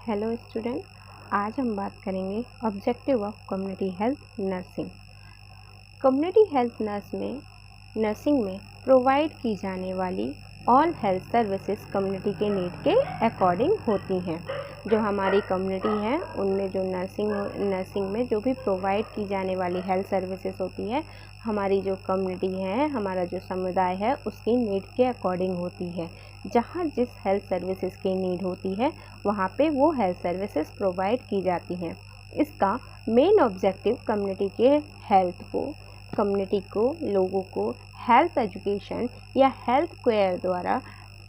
Hello student, आज हम बात करेंगे objective of community health nursing. Community health nursing में प्रोवाइड की जाने वाली ऑल हेल्थ सर्विसेज कम्युनिटी के नीड के अकॉर्डिंग होती हैं। जो हमारी कम्युनिटी है उनमें जो नर्सिंग में जो भी प्रोवाइड की जाने वाली हेल्थ सर्विसेज होती है, हमारी जो कम्युनिटी है, हमारा जो समुदाय है, उसकी नीड के अकॉर्डिंग होती है। जहाँ जिस हेल्थ सर्विसेज की नीड होती है वहाँ पे वो हेल्थ सर्विसेज प्रोवाइड की जाती हैं। इसका मेन ऑब्जेक्टिव कम्युनिटी को लोगों को हेल्थ एजुकेशन या हेल्थ केयर द्वारा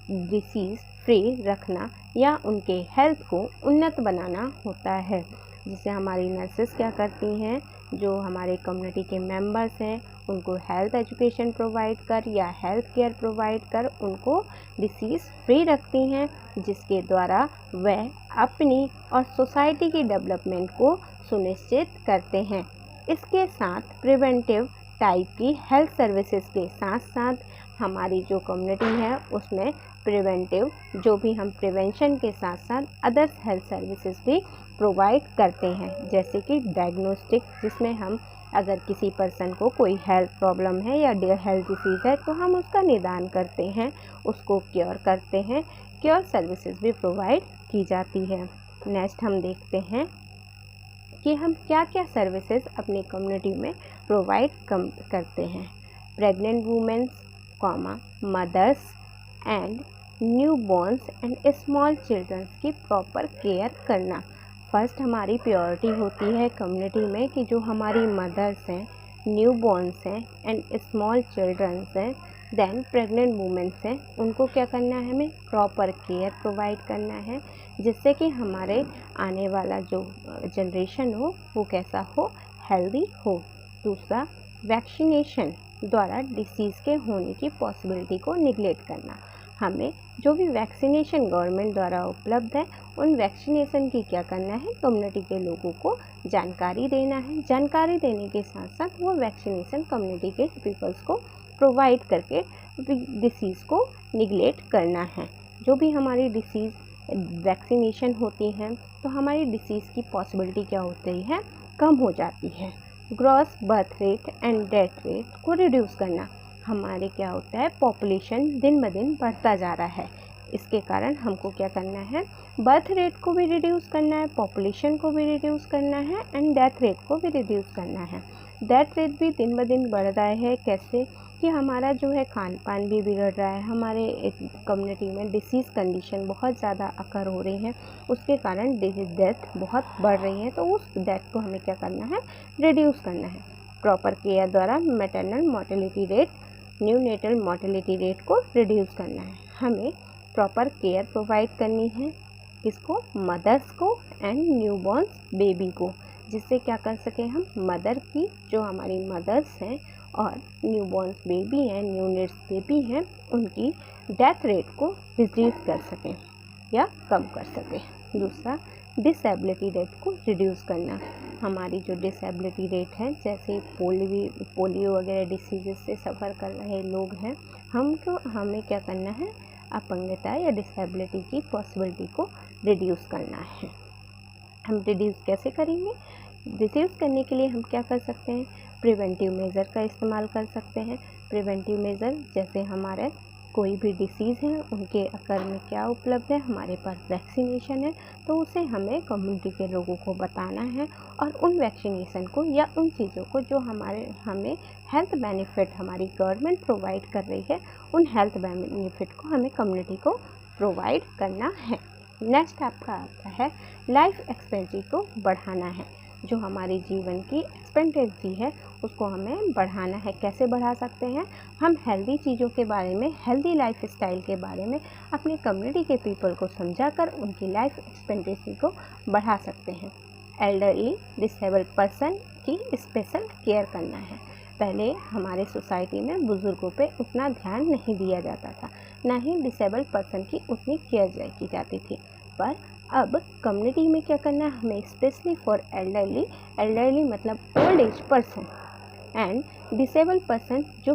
डिसीज़ फ्री रखना या उनके हेल्थ को उन्नत बनाना होता है। जिससे हमारी नर्सेस क्या करती हैं, जो हमारे कम्युनिटी के मेंबर्स हैं उनको हेल्थ एजुकेशन प्रोवाइड कर या हेल्थ केयर प्रोवाइड कर उनको डिसीज़ फ्री रखती हैं, जिसके द्वारा वह अपनी और सोसाइटी की डेवलपमेंट को सुनिश्चित करते हैं। इसके साथ प्रिवेंटिव टाइप की हेल्थ सर्विसेज के साथ साथ हमारी जो कम्युनिटी है उसमें प्रिवेंटिव जो भी हम प्रिवेंशन के साथ साथ अदर्स हेल्थ सर्विसेज भी प्रोवाइड करते हैं, जैसे कि डायग्नोस्टिक, जिसमें हम अगर किसी पर्सन को कोई हेल्थ प्रॉब्लम है या हेल्थ डिसीज़ है तो हम उसका निदान करते हैं, उसको क्योर करते हैं। क्योर सर्विसेज भी प्रोवाइड की जाती है। नेक्स्ट हम देखते हैं कि हम क्या क्या सर्विसेज अपनी कम्युनिटी में प्रोवाइड करते हैं। Pregnant womens, mothers and new borns and small childrens की प्रॉपर केयर करना। फर्स्ट हमारी प्रायोरिटी होती है कम्युनिटी में कि जो हमारी मदर्स हैं, न्यू बॉर्न्स हैं एंड स्मॉल चिल्ड्रंस हैं, देन प्रेग्नेंट वुमेन्स हैं, उनको क्या करना है, हमें प्रॉपर केयर प्रोवाइड करना है, जिससे कि हमारे आने वाला जो जनरेशन हो वो कैसा हो, हेल्दी हो। दूसरा, वैक्सीनेशन द्वारा डिसीज़ के होने की पॉसिबिलिटी को निगलेक्ट करना। हमें जो भी वैक्सीनेशन गवर्नमेंट द्वारा उपलब्ध है उन वैक्सीनेशन की क्या करना है, कम्युनिटी के लोगों को जानकारी देना है। जानकारी देने के साथ साथ वो वैक्सीनेशन कम्युनिटी के पीपल्स को प्रोवाइड करके डिसीज़ को निगलेक्ट करना है। जो भी हमारी डिसीज़ वैक्सीनेशन होती हैं तो हमारी डिसीज़ की पॉसिबिलिटी क्या होती है, कम हो जाती है। Gross birth rate and death rate को रिड्यूस करना। हमारे क्या होता है, पॉपुलेशन दिन ब दिन बढ़ता जा रहा है, इसके कारण हमको क्या करना है, बर्थ रेट को भी रिड्यूस करना है, पॉपुलेशन को भी रिड्यूस करना है एंड डेथ रेट को भी रिड्यूस करना है। डेथ रेट भी दिन ब दिन बढ़ रहा है, कैसे कि हमारा जो है खान पान भी बिगड़ रहा है, हमारे कम्युनिटी में डिसीज़ कंडीशन बहुत ज़्यादा अकर हो रही हैं, उसके कारण डेथ बहुत बढ़ रही है, तो उस डेथ को हमें क्या करना है, रिड्यूस करना है। प्रॉपर केयर द्वारा maternal mortality rate, neonatal mortality rate को रिड्यूस करना है। हमें प्रॉपर केयर प्रोवाइड करनी है, किसको, मदर्स को एंड न्यूबॉर्न्स बेबी को, जिससे क्या कर सकें हम, मदर की जो हमारी मदर्स हैं और न्यूबॉर्न्स बेबी हैं, न्यूनेट्स बेबी हैं, उनकी डेथ रेट को रिड्यूस कर सकें या कम कर सकें। दूसरा, डिसेबिलिटी रेट को रिड्यूस करना। हमारी जो डिसेबिलिटी रेट है, जैसे पोलियो वगैरह डिसीज़ से सफ़र कर रहे लोग हैं, हमें क्या करना है, अपंगता या डिसेबिलिटी की पॉसिबिलिटी को रिड्यूस करना है। हम रिड्यूस कैसे करेंगे, रिड्यूस करने के लिए हम क्या कर सकते हैं, प्रिवेंटिव मेज़र का इस्तेमाल कर सकते हैं। प्रिवेंटिव मेज़र जैसे हमारे कोई भी डिसीज़ है उनके अकर में क्या उपलब्ध है, हमारे पास वैक्सीनेशन है, तो उसे हमें कम्युनिटी के लोगों को बताना है और उन वैक्सीनेशन को या उन चीज़ों को जो हमें हेल्थ बेनिफिट हमारी गवर्नमेंट प्रोवाइड कर रही है, उन हेल्थ बेनिफिट को हमें कम्युनिटी को प्रोवाइड करना है। नेक्स्ट आपका आता है लाइफ एक्सपेक्टेंसी को बढ़ाना है। जो हमारी जीवन की एक्सपेक्टेंसी है उसको हमें बढ़ाना है। कैसे बढ़ा सकते हैं, हम हेल्दी चीज़ों के बारे में, हेल्दी लाइफ स्टाइल के बारे में अपनी कम्युनिटी के पीपल को समझाकर उनकी लाइफ एक्सपेक्टेंसी को बढ़ा सकते हैं। एल्डरली डिसेबल्ड पर्सन की स्पेशल केयर करना है। पहले हमारे सोसाइटी में बुज़ुर्गों पे उतना ध्यान नहीं दिया जाता था, ना ही डिसेबल्ड पर्सन की उतनी केयर की जाती थी, पर अब कम्युनिटी में क्या करना है, हमें स्पेशली फॉर एल्डरली मतलब old age person and disable person, जो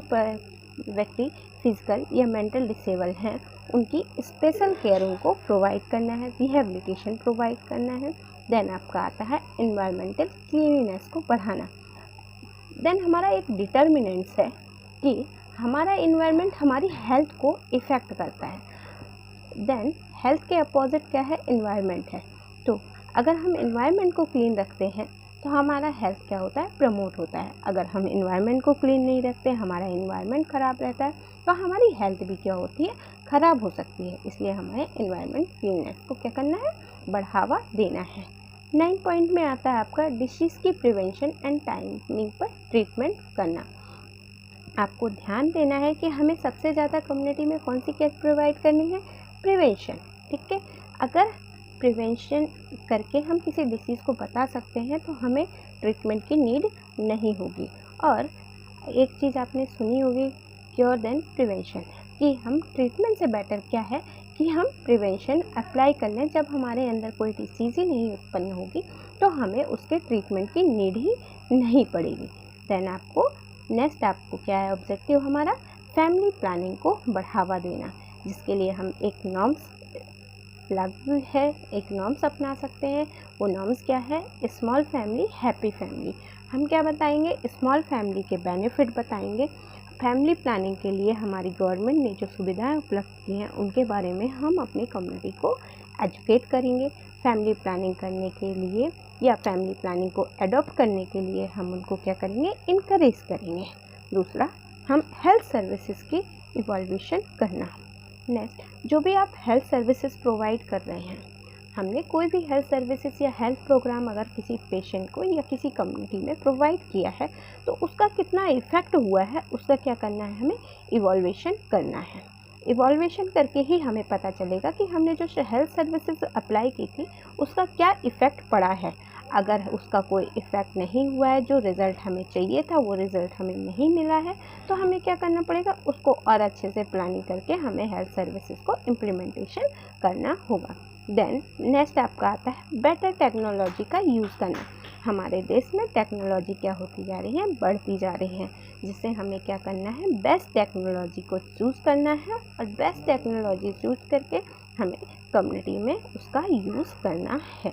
व्यक्ति फिजिकल या मेंटल डिसेबल हैं, उनकी स्पेशल केयर उनको प्रोवाइड करना है, रिहेबिलिटेशन प्रोवाइड करना है। देन आपका आता है एनवायरमेंटल क्लीनिनेस को बढ़ाना। देन हमारा एक डिटर्मिनेंट्स है कि हमारा इन्वायरमेंट हमारी हेल्थ को इफ़ेक्ट करता है। देन हेल्थ के अपोजिट क्या है, इन्वायरमेंट है। तो अगर हम इन्वायरमेंट को क्लीन रखते हैं तो हमारा हेल्थ क्या होता है, प्रमोट होता है। अगर हम इन्वायरमेंट को क्लीन नहीं रखते, हमारा इन्वायरमेंट ख़राब रहता है, तो हमारी हेल्थ भी क्या होती है, ख़राब हो सकती है। इसलिए हमें इन्वायरमेंट क्लीननेस को क्या करना है, बढ़ावा देना है। 9 पॉइंट में आता है आपका डिसीज़ की प्रिवेंशन एंड टाइमिंग पर ट्रीटमेंट करना। आपको ध्यान देना है कि हमें सबसे ज़्यादा कम्युनिटी में कौन सी केयर प्रोवाइड करनी है, प्रिवेंशन। ठीक है, अगर प्रिवेंशन करके हम किसी डिसीज़ को बता सकते हैं तो हमें ट्रीटमेंट की नीड नहीं होगी। और एक चीज़ आपने सुनी होगी, क्योर देन प्रिवेंशन, कि हम ट्रीटमेंट से बेटर क्या है कि हम प्रिवेंशन अप्लाई कर लें। जब हमारे अंदर कोई डिसीज़ ही नहीं उत्पन्न होगी तो हमें उसके ट्रीटमेंट की नीड ही नहीं पड़ेगी। देन आपको नेक्स्ट आपको क्या है ऑब्जेक्टिव हमारा, फैमिली प्लानिंग को बढ़ावा देना, जिसके लिए हम एक नॉर्म्स लागू है, एक नॉर्म्स अपना सकते हैं। वो नॉर्म्स क्या है, स्मॉल फैमिली हैप्पी फैमिली। हम क्या बताएंगे, स्मॉल फैमिली के बेनिफिट बताएंगे। फैमिली प्लानिंग के लिए हमारी गवर्नमेंट ने जो सुविधाएं उपलब्ध की हैं उनके बारे में हम अपनी कम्युनिटी को एजुकेट करेंगे। फैमिली प्लानिंग करने के लिए या फैमिली प्लानिंग को एडॉप्ट करने के लिए हम उनको क्या करेंगे, इनकरेज करेंगे। दूसरा, हम हेल्थ सर्विसेज की इवॉल्यूशन करना। नेक्स्ट, जो भी आप हेल्थ सर्विसेज प्रोवाइड कर रहे हैं, हमने कोई भी हेल्थ सर्विसेज या हेल्थ प्रोग्राम अगर किसी पेशेंट को या किसी कम्युनिटी में प्रोवाइड किया है तो उसका कितना इफ़ेक्ट हुआ है, उसका क्या करना है, हमें इवॉल्यूशन करना है। इवॉल्यूशन करके ही हमें पता चलेगा कि हमने जो हेल्थ सर्विसेज अप्लाई की थी उसका क्या इफ़ेक्ट पड़ा है। अगर उसका कोई इफ़ेक्ट नहीं हुआ है, जो रिज़ल्ट हमें चाहिए था वो रिज़ल्ट हमें नहीं मिला है, तो हमें क्या करना पड़ेगा, उसको और अच्छे से प्लानिंग करके हमें हेल्थ सर्विसेज को इम्प्लीमेंटेशन करना होगा। देन नेक्स्ट आपका आता है बेटर टेक्नोलॉजी का यूज़ करना। हमारे देश में टेक्नोलॉजी क्या होती जा रही है, बढ़ती जा रही है, जिससे हमें क्या करना है, बेस्ट टेक्नोलॉजी को चूज़ करना है और बेस्ट टेक्नोलॉजी चूज़ करके हमें कम्युनिटी में उसका यूज़ करना है।